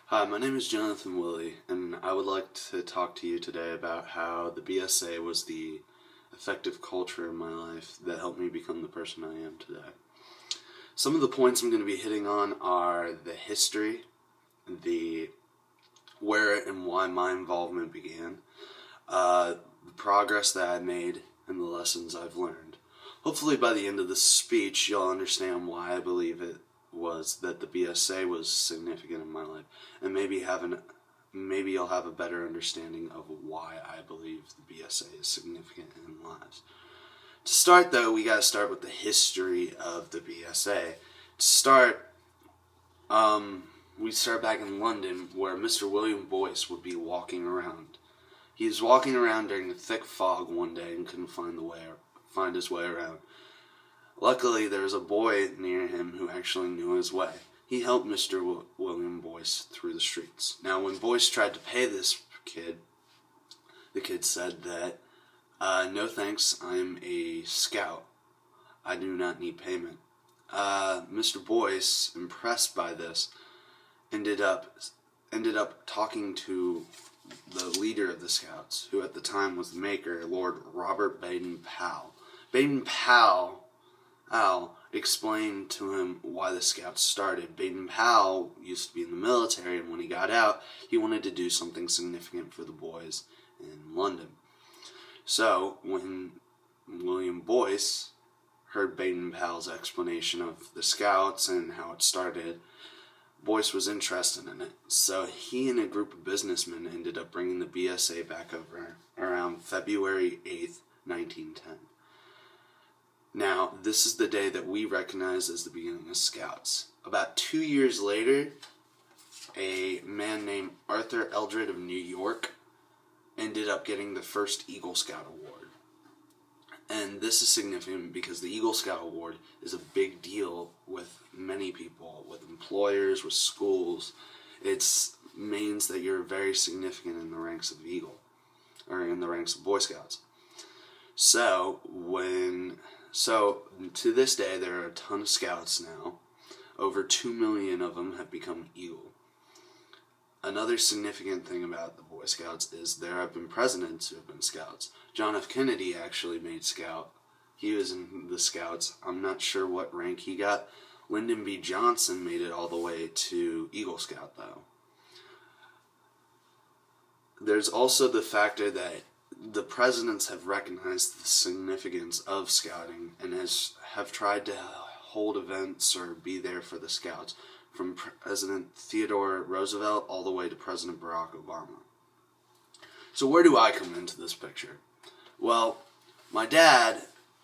Hi, my name is Jonathan Willie, and I would like to talk to you today about how the BSA was the effective culture in my life that helped me become the person I am today. Some of the points I'm going to be hitting on are the history, the where and why my involvement began, the progress that I made, and the lessons I've learned. Hopefully by the end of this speech you'll understand why I believe it was that the BSA was significant in my life, and maybe you'll have a better understanding of why I believe the BSA is significant in lives. To start though, we gotta start with the history of the BSA. To start, we start back in London where Mr. William Boyce would be walking around. He was walking around during a thick fog one day and couldn't find his way around. Luckily, there was a boy near him who actually knew his way. He helped Mr. William Boyce through the streets. Now, when Boyce tried to pay this kid, the kid said that, no thanks, I'm a scout. I do not need payment. Mr. Boyce, impressed by this, ended up talking to the leader of the Scouts, who at the time was the Maker, Lord Robert Baden-Powell. Baden-Powell explained to him why the Scouts started. Baden-Powell used to be in the military, and when he got out, he wanted to do something significant for the boys in London. So, when William Boyce heard Baden-Powell's explanation of the Scouts and how it started, Boyce was interested in it. So he and a group of businessmen ended up bringing the BSA back over around February 8th, 1910. Now, this is the day that we recognize as the beginning of Scouts. About 2 years later, a man named Arthur Eldred of New York ended up getting the first Eagle Scout Award. And this is significant because the Eagle Scout Award is a big deal with many people, with employers, with schools. It means that you're very significant in the ranks of Eagle, or in the ranks of Boy Scouts. So to this day, there are a ton of Scouts now. Over 2 million of them have become Eagle. Another significant thing about the Boy Scouts is there have been presidents who have been Scouts. John F. Kennedy actually made Scout. He was in the Scouts. I'm not sure what rank he got. Lyndon B. Johnson made it all the way to Eagle Scout, though. There's also the factor that the presidents have recognized the significance of Scouting and have tried to hold events or be there for the Scouts, from President Theodore Roosevelt all the way to President Barack Obama. So where do I come into this picture? Well, my dad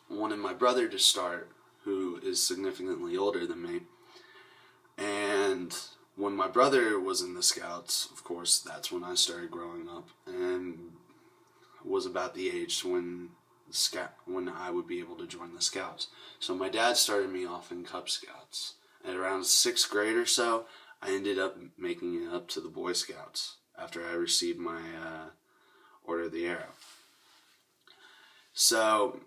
wanted my brother to start, who is significantly older than me, and when my brother was in the Scouts, of course, that's when I started growing up, and was about the age when I would be able to join the Scouts. So my dad started me off in Cub Scouts. At around 6th grade or so, I ended up making it up to the Boy Scouts after I received my Order of the Arrow. So,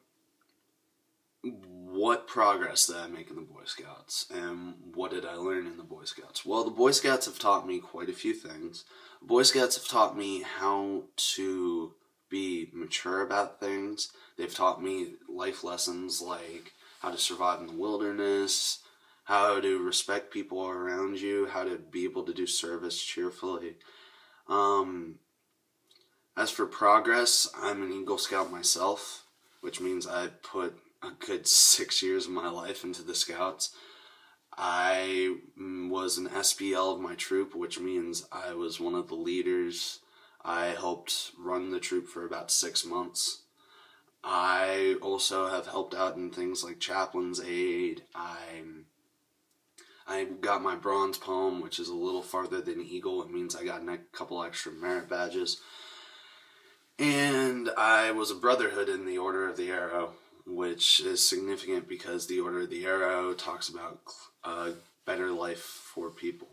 what progress did I make in the Boy Scouts, and what did I learn in the Boy Scouts? Well, the Boy Scouts have taught me quite a few things. Boy Scouts have taught me how to be mature about things. They've taught me life lessons like how to survive in the wilderness, how to respect people around you, how to be able to do service cheerfully. As for progress, I'm an Eagle Scout myself, which means I put a good 6 years of my life into the Scouts. I was an SPL of my troop, which means I was one of the leaders. I helped run the troop for about 6 months. I also have helped out in things like chaplain's aid. I got my bronze palm, which is a little farther than Eagle. It means I got a couple extra merit badges. And I was a brotherhood in the Order of the Arrow, which is significant because the Order of the Arrow talks about a better life for people.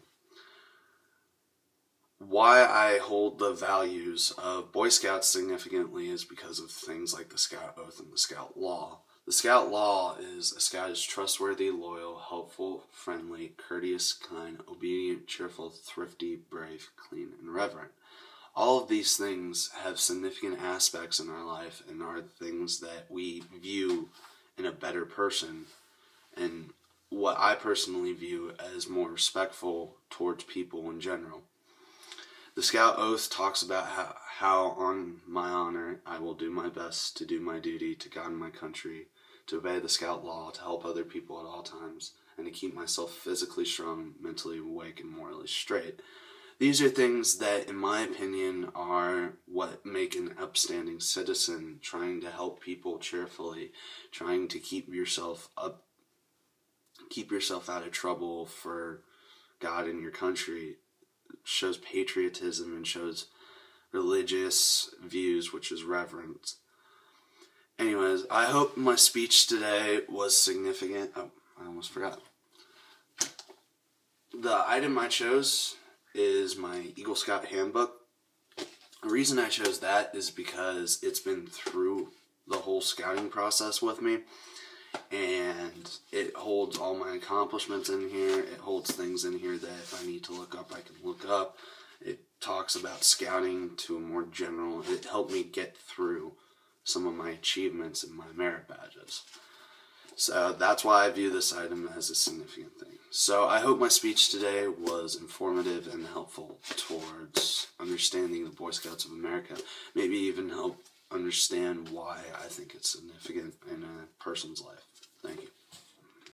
Why I hold the values of Boy Scouts significantly is because of things like the Scout Oath and the Scout Law. The Scout Law is: a Scout is trustworthy, loyal, helpful, friendly, courteous, kind, obedient, cheerful, thrifty, brave, clean, and reverent. All of these things have significant aspects in our life and are things that we view in a better person, and what I personally view as more respectful towards people in general. The Scout Oath talks about how on my honor I will do my best to do my duty to God and my country, to obey the Scout Law, to help other people at all times, and to keep myself physically strong, mentally awake, and morally straight. These are things that, in my opinion, are what make an upstanding citizen, trying to help people cheerfully, trying to keep yourself out of trouble for God and your country. Shows patriotism and shows religious views, which is reverence. Anyways, I hope my speech today was significant. Oh, I almost forgot. The item I chose is my Eagle Scout handbook. The reason I chose that is because it's been through the whole scouting process with me, and it holds all my accomplishments in here. It holds things in here that if I need to look up, I can look up. It talks about scouting to a more general. It helped me get through some of my achievements and my merit badges. So that's why I view this item as a significant thing. So I hope my speech today was informative and helpful towards understanding the Boy Scouts of America. Maybe even help understand why I think it's significant in a person's life. Thank you.